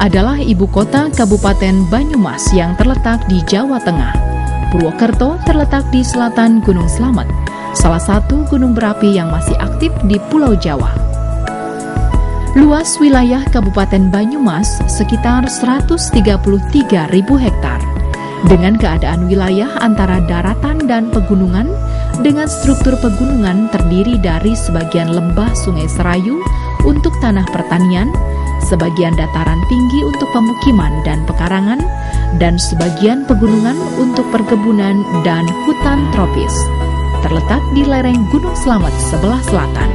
adalah ibu kota Kabupaten Banyumas yang terletak di Jawa Tengah. Purwokerto terletak di selatan Gunung Slamet, salah satu gunung berapi yang masih aktif di Pulau Jawa. Luas wilayah Kabupaten Banyumas sekitar 133.000 hektar, dengan keadaan wilayah antara daratan dan pegunungan, dengan struktur pegunungan terdiri dari sebagian lembah Sungai Serayu untuk tanah pertanian, sebagian dataran tinggi untuk pemukiman dan pekarangan, dan sebagian pegunungan untuk perkebunan dan hutan tropis. Terletak di lereng Gunung Slamet sebelah selatan.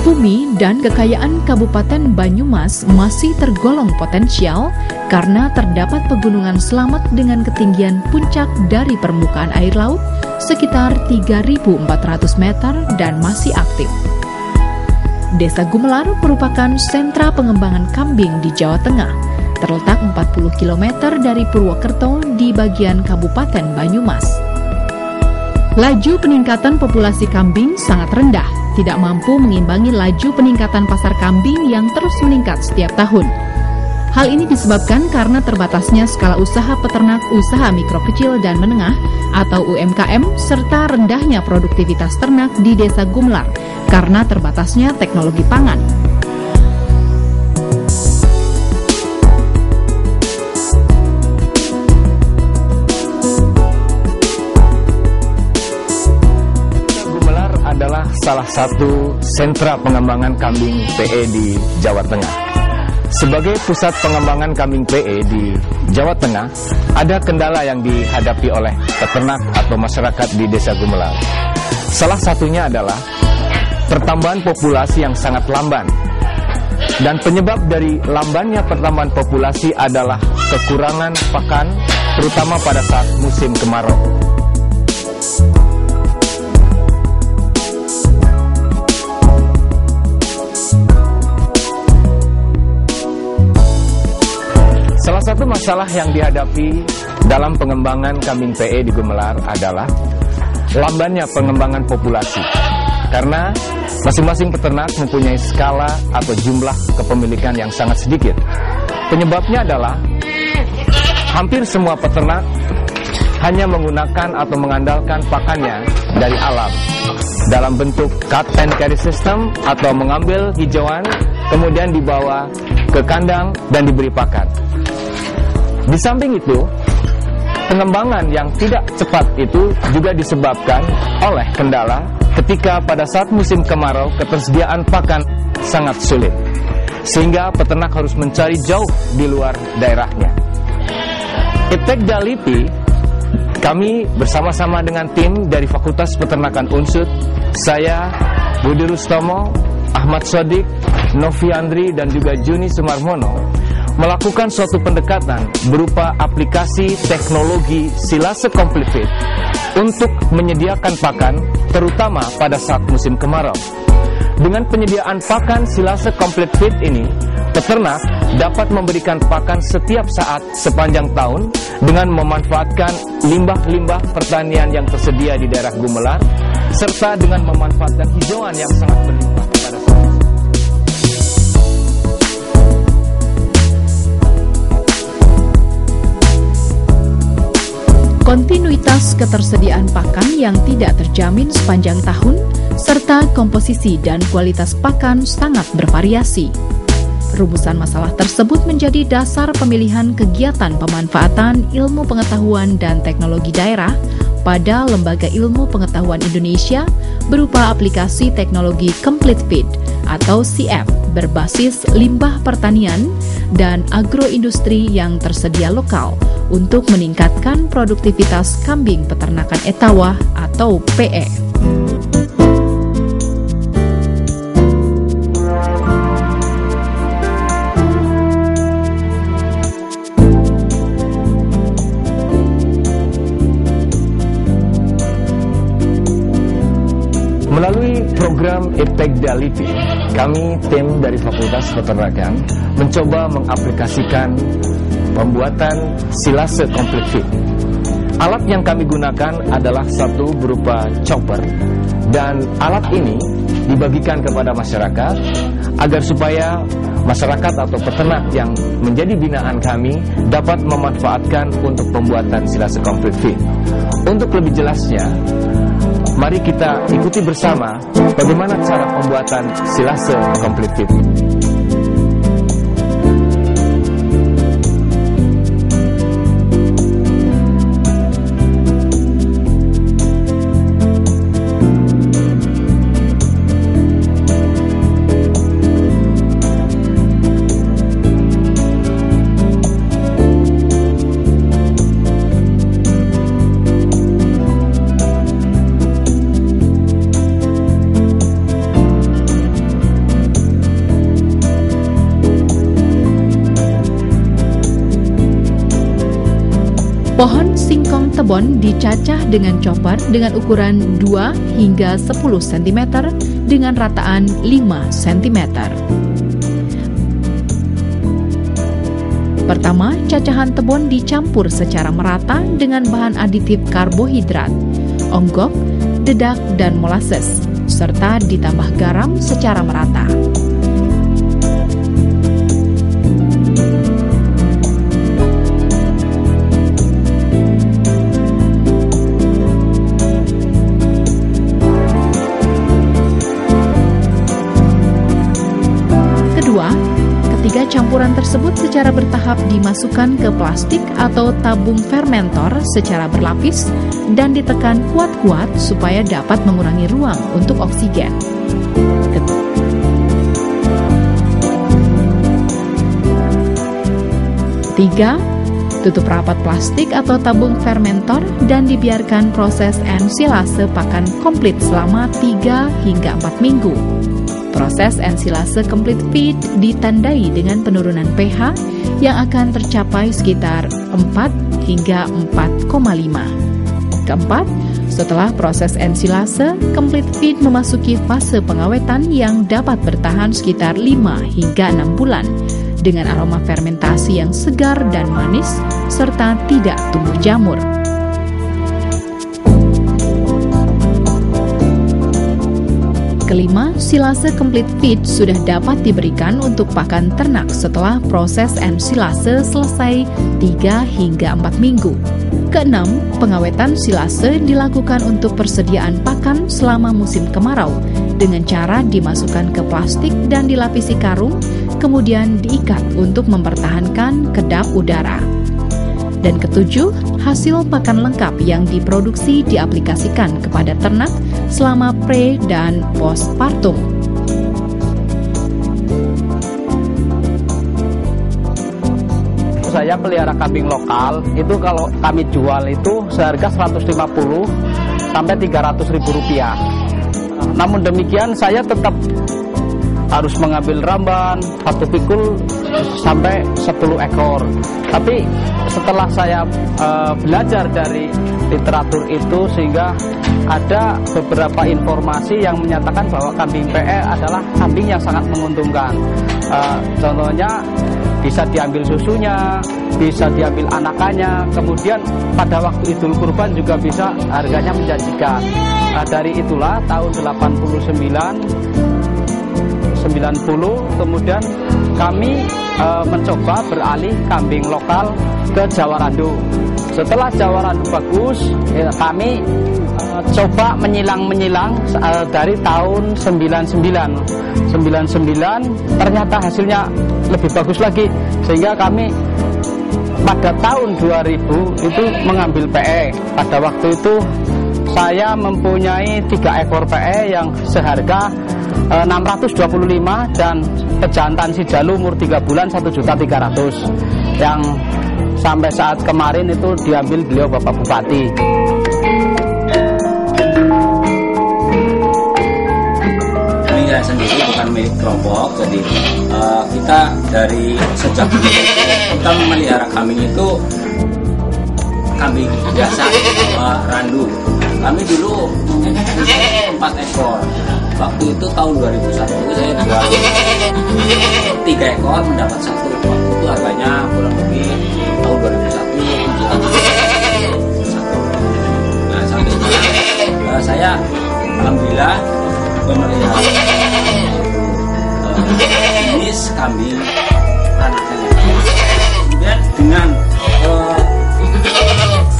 Bumi dan kekayaan Kabupaten Banyumas masih tergolong potensial karena terdapat pegunungan Slamet dengan ketinggian puncak dari permukaan air laut sekitar 3.400 meter dan masih aktif. Desa Gumelar merupakan sentra pengembangan kambing di Jawa Tengah, terletak 40 km dari Purwokerto di bagian Kabupaten Banyumas. Laju peningkatan populasi kambing sangat rendah, tidak mampu mengimbangi laju peningkatan pasar kambing yang terus meningkat setiap tahun. Hal ini disebabkan karena terbatasnya skala usaha peternak usaha mikro kecil dan menengah atau UMKM serta rendahnya produktivitas ternak di Desa Gumelar karena terbatasnya teknologi pangan. Gumelar adalah salah satu sentra pengembangan kambing PE di Jawa Tengah. Sebagai pusat pengembangan kambing PE di Jawa Tengah, ada kendala yang dihadapi oleh peternak atau masyarakat di Desa Gumelar. Salah satunya adalah pertambahan populasi yang sangat lamban. Dan penyebab dari lambannya pertambahan populasi adalah kekurangan pakan, terutama pada saat musim kemarau. Salah satu masalah yang dihadapi dalam pengembangan kambing PE di Gumelar adalah lambannya pengembangan populasi. Karena masing-masing peternak mempunyai skala atau jumlah kepemilikan yang sangat sedikit. Penyebabnya adalah hampir semua peternak hanya menggunakan atau mengandalkan pakannya dari alam dalam bentuk cut and carry system atau mengambil hijauan kemudian dibawa ke kandang dan diberi pakan. Di samping itu, pengembangan yang tidak cepat itu juga disebabkan oleh kendala ketika pada saat musim kemarau ketersediaan pakan sangat sulit, sehingga peternak harus mencari jauh di luar daerahnya. Iptekda LIPI, kami bersama-sama dengan tim dari Fakultas Peternakan Unsud, saya, Budi Rustomo, Ahmad Sodik, Novi Andri, dan juga Juni Sumarmono, melakukan suatu pendekatan berupa aplikasi teknologi silase complete feed untuk menyediakan pakan, terutama pada saat musim kemarau. Dengan penyediaan pakan silase complete feed ini, peternak dapat memberikan pakan setiap saat sepanjang tahun dengan memanfaatkan limbah-limbah pertanian yang tersedia di daerah Gumelar, serta dengan memanfaatkan hijauan yang sangat berlimpah pada saat musim. Kontinuitas ketersediaan pakan yang tidak terjamin sepanjang tahun, serta komposisi dan kualitas pakan sangat bervariasi. Rumusan masalah tersebut menjadi dasar pemilihan kegiatan pemanfaatan ilmu pengetahuan dan teknologi daerah pada Lembaga Ilmu Pengetahuan Indonesia berupa aplikasi teknologi Complete Feed atau CF berbasis limbah pertanian dan agroindustri yang tersedia lokal untuk meningkatkan produktivitas kambing peternakan etawah atau PE. Melalui program Iptekda LIPI, kami tim dari Fakultas Peternakan mencoba mengaplikasikan pembuatan silase complete feed. Alat yang kami gunakan adalah satu berupa chopper, dan alat ini dibagikan kepada masyarakat agar supaya masyarakat atau peternak yang menjadi binaan kami dapat memanfaatkan untuk pembuatan silase complete feed. Untuk lebih jelasnya, mari kita ikuti bersama bagaimana cara pembuatan silase complete feed. Pohon singkong tebon dicacah dengan chopper dengan ukuran 2 hingga 10 cm dengan rataan 5 cm. Pertama, cacahan tebon dicampur secara merata dengan bahan aditif karbohidrat, onggok, dedak, dan molasses, serta ditambah garam secara merata. Ketiga campuran tersebut secara bertahap dimasukkan ke plastik atau tabung fermentor secara berlapis dan ditekan kuat-kuat supaya dapat mengurangi ruang untuk oksigen. Ketiga, tutup rapat plastik atau tabung fermentor dan dibiarkan proses ensilase pakan komplit selama 3 hingga 4 minggu. Proses ensilase complete feed ditandai dengan penurunan pH yang akan tercapai sekitar 4 hingga 4,5. Keempat, setelah proses ensilase, complete feed memasuki fase pengawetan yang dapat bertahan sekitar 5 hingga 6 bulan dengan aroma fermentasi yang segar dan manis serta tidak tumbuh jamur. Kelima, silase complete feed sudah dapat diberikan untuk pakan ternak setelah proses ensilase selesai 3 hingga 4 minggu. Keenam, pengawetan silase dilakukan untuk persediaan pakan selama musim kemarau dengan cara dimasukkan ke plastik dan dilapisi karung, kemudian diikat untuk mempertahankan kedap udara. Dan ketujuh, hasil pakan lengkap yang diproduksi diaplikasikan kepada ternak selama pre dan postpartum. Saya pelihara kambing lokal, itu kalau kami jual itu seharga 150 sampai 300 ribu rupiah. Namun demikian saya tetap harus mengambil ramban, satu pikul sampai 10 ekor. Tapi setelah saya belajar dari literatur itu, sehingga ada beberapa informasi yang menyatakan bahwa kambing PE adalah kambing yang sangat menguntungkan. Contohnya bisa diambil susunya, bisa diambil anakannya, kemudian pada waktu Idul Kurban juga bisa harganya menjanjikan. Dari itulah tahun 90 kemudian kami mencoba beralih kambing lokal ke Jawa Randu. Setelah Jawa Randu bagus, kami coba menyilang dari tahun 99 ternyata hasilnya lebih bagus lagi, sehingga kami pada tahun 2000 itu mengambil PE. Pada waktu itu saya mempunyai 3 ekor PE yang seharga 625 dan pejantan si Jalu umur 3 bulan 1.300.000 yang sampai saat kemarin itu diambil beliau Bapak Bupati. Ini sendiri bukan milik kelompok, jadi kita dari sejak dulu kita memelihara kambing itu kambing biasa randu. Kami dulu mempunyai 4 ekor. Waktu itu tahun 2001 saya jual 3 ekor mendapat 1. Waktu itu harganya kurang lebih tahun 2001 1. Nah sampai sekarang saya alhamdulillah memelihara ini jenis kambing peranakan etawa. Kemudian dengan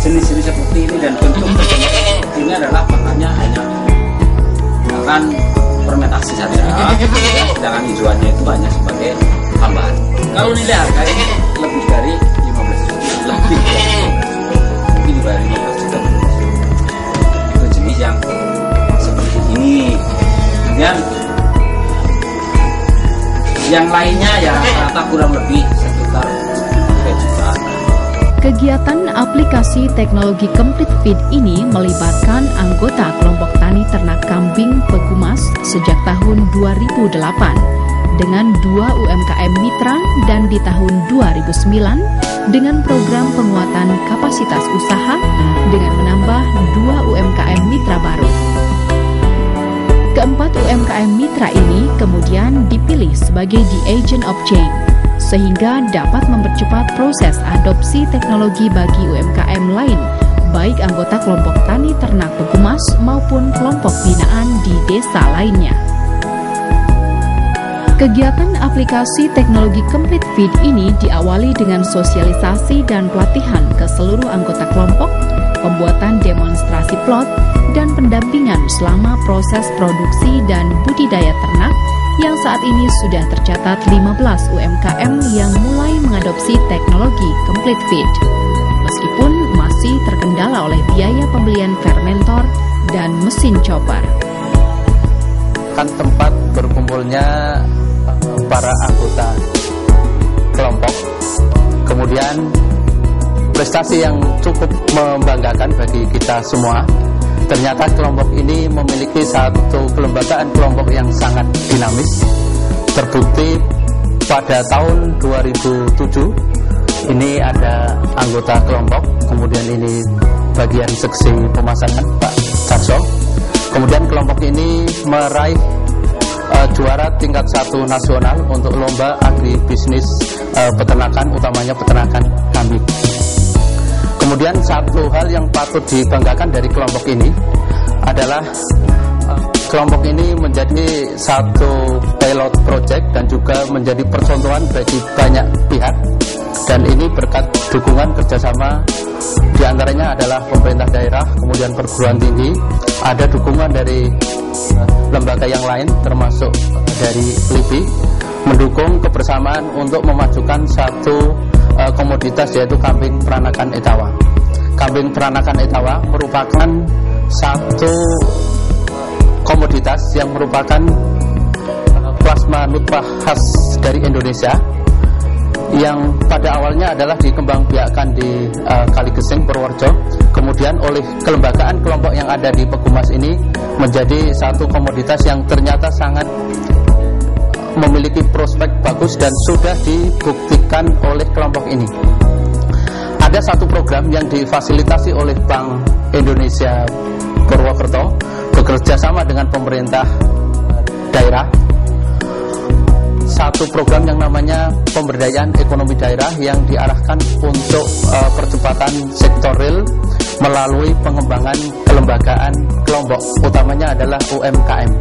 jenis-jenis seperti ini dan bentuk seperti ini adalah pakannya hanya makan fermentasi saja, sedangkan hijauannya itu hanya sebagai tambahan. Kalau nilai harga ini lebih dari 15 juta, lebih dari 15 juta. Itu jenis yang seperti ini. Kemudian yang lainnya ya rata kurang lebih sekitar 3 jutaan. Kegiatan aplikasi teknologi Complete Feed ini melibatkan anggota kelompok tani ternak kambing Pegumas sejak tahun 2008 dengan 2 UMKM mitra dan di tahun 2009 dengan program penguatan kapasitas usaha dengan menambah 2 UMKM mitra baru. Keempat UMKM mitra ini kemudian dipilih sebagai the agent of change, sehingga dapat mempercepat proses adopsi teknologi bagi UMKM lain, baik anggota kelompok tani ternak Pegumas maupun kelompok binaan di desa lainnya. Kegiatan aplikasi teknologi Complete Feed ini diawali dengan sosialisasi dan pelatihan ke seluruh anggota kelompok, pembuatan demonstrasi plot, dan pendampingan selama proses produksi dan budidaya ternak yang saat ini sudah tercatat 15 UMKM yang mulai mengadopsi teknologi Complete Feed. Meskipun masih terkendala oleh biaya pembelian fermentor dan mesin chopper. Kan tempat berkumpulnya para anggota kelompok, kemudian prestasi yang cukup membanggakan bagi kita semua. Ternyata kelompok ini memiliki satu kelembagaan kelompok yang sangat dinamis. Terbukti pada tahun 2007 ini ada anggota kelompok, kemudian ini bagian seksi pemasaran Pak Carso. Kemudian kelompok ini meraih juara tingkat 1 nasional untuk lomba agribisnis peternakan, utamanya peternakan kambing. Kemudian satu hal yang patut dibanggakan dari kelompok ini adalah kelompok ini menjadi satu pilot project dan juga menjadi percontohan bagi banyak pihak, dan ini berkat dukungan kerjasama diantaranya adalah pemerintah daerah, kemudian perguruan tinggi, ada dukungan dari lembaga yang lain termasuk dari LIPI, mendukung kebersamaan untuk memajukan satu komoditas yaitu kambing peranakan etawa. Kambing peranakan etawa merupakan satu komoditas yang merupakan plasma nutfah khas dari Indonesia yang pada awalnya adalah dikembangbiakkan di Kaligesing, Purworejo. Kemudian oleh kelembagaan kelompok yang ada di Pegumas ini menjadi satu komoditas yang ternyata sangat memiliki prospek bagus dan sudah dibuktikan oleh kelompok ini. Ada satu program yang difasilitasi oleh Bank Indonesia Purwokerto bekerja sama dengan pemerintah daerah. Satu program yang namanya pemberdayaan ekonomi daerah yang diarahkan untuk percepatan sektor real melalui pengembangan kelembagaan kelompok, utamanya adalah UMKM.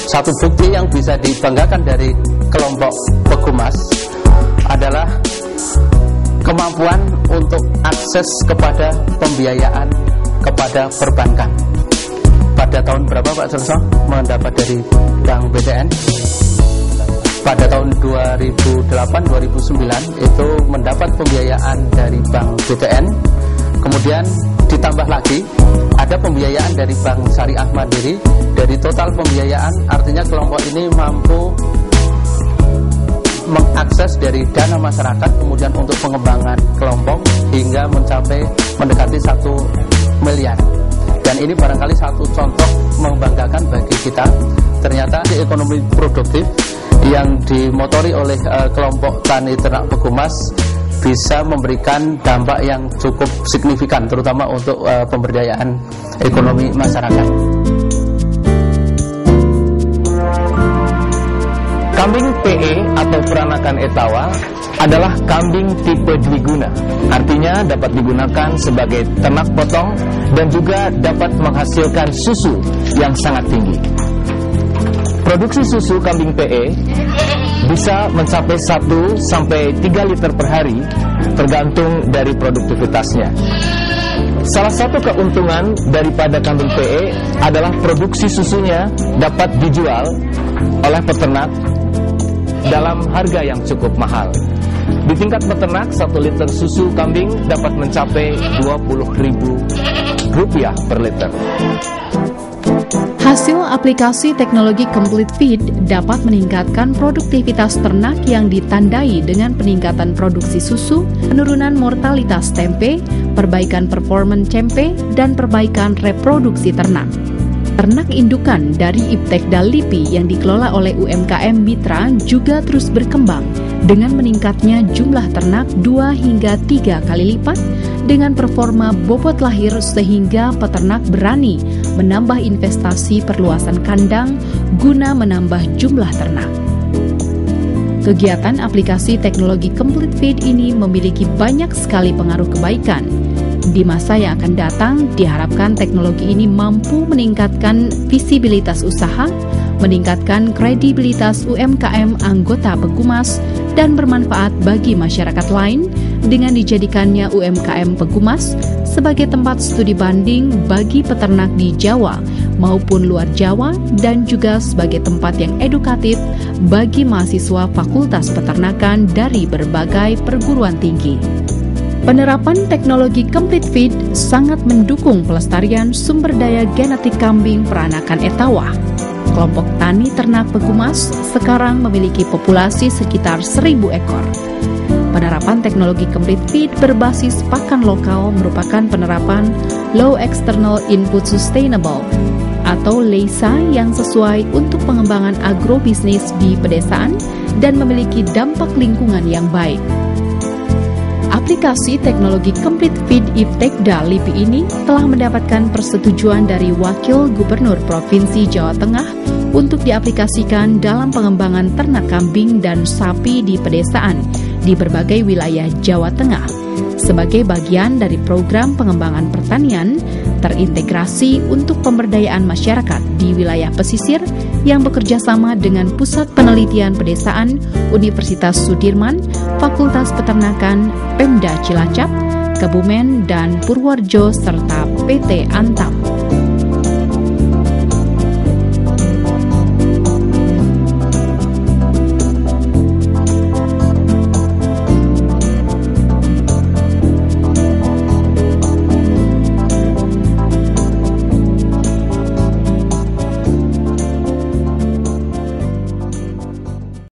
Satu bukti yang bisa dibanggakan dari kelompok Pegumas adalah kemampuan untuk akses kepada pembiayaan kepada perbankan. Pada tahun berapa Pak Cerso mendapat dari Bank BTN? Pada tahun 2008-2009 itu mendapat pembiayaan dari Bank BTN. Kemudian ditambah lagi ada pembiayaan dari Bank Syariah Mandiri. Dari total pembiayaan artinya kelompok ini mampu mengakses dari dana masyarakat kemudian untuk pengembangan kelompok hingga mencapai mendekati 1 miliar. Dan ini barangkali satu contoh membanggakan bagi kita. Ternyata di ekonomi produktif yang dimotori oleh kelompok tani ternak Pegumas bisa memberikan dampak yang cukup signifikan, terutama untuk pemberdayaan ekonomi masyarakat. Kambing PE atau peranakan etawa adalah kambing tipe dwiguna. Artinya dapat digunakan sebagai ternak potong dan juga dapat menghasilkan susu yang sangat tinggi. Produksi susu kambing PE bisa mencapai 1 sampai 3 liter per hari tergantung dari produktivitasnya. Salah satu keuntungan daripada kambing PE adalah produksi susunya dapat dijual oleh peternak dalam harga yang cukup mahal. Di tingkat peternak, 1 liter susu kambing dapat mencapai Rp20.000 per liter. Hasil aplikasi teknologi Complete Feed dapat meningkatkan produktivitas ternak yang ditandai dengan peningkatan produksi susu, penurunan mortalitas tempe, perbaikan performa tempe, dan perbaikan reproduksi ternak. Ternak indukan dari Iptekda LIPI yang dikelola oleh UMKM Mitra juga terus berkembang dengan meningkatnya jumlah ternak 2 hingga 3 kali lipat dengan performa bobot lahir sehingga peternak berani menambah investasi perluasan kandang guna menambah jumlah ternak. Kegiatan aplikasi teknologi Complete Feed ini memiliki banyak sekali pengaruh kebaikan. Di masa yang akan datang, diharapkan teknologi ini mampu meningkatkan visibilitas usaha, meningkatkan kredibilitas UMKM anggota Pegumas, dan bermanfaat bagi masyarakat lain dengan dijadikannya UMKM Pegumas sebagai tempat studi banding bagi peternak di Jawa maupun luar Jawa dan juga sebagai tempat yang edukatif bagi mahasiswa Fakultas Peternakan dari berbagai perguruan tinggi. Penerapan teknologi Complete Feed sangat mendukung pelestarian sumber daya genetik kambing peranakan Etawah. Kelompok tani ternak Pegumas sekarang memiliki populasi sekitar 1.000 ekor. Penerapan teknologi Complete Feed berbasis pakan lokal merupakan penerapan Low External Input Sustainable atau LEISA yang sesuai untuk pengembangan agrobisnis di pedesaan dan memiliki dampak lingkungan yang baik. Aplikasi teknologi Complete Feed Iptekda LIPI ini telah mendapatkan persetujuan dari Wakil Gubernur Provinsi Jawa Tengah untuk diaplikasikan dalam pengembangan ternak kambing dan sapi di pedesaan di berbagai wilayah Jawa Tengah sebagai bagian dari program pengembangan pertanian terintegrasi untuk pemberdayaan masyarakat di wilayah pesisir yang bekerja sama dengan Pusat Penelitian Pedesaan Universitas Sudirman, Fakultas Peternakan, Pemda Cilacap, Kebumen, dan Purworejo, serta PT Antam.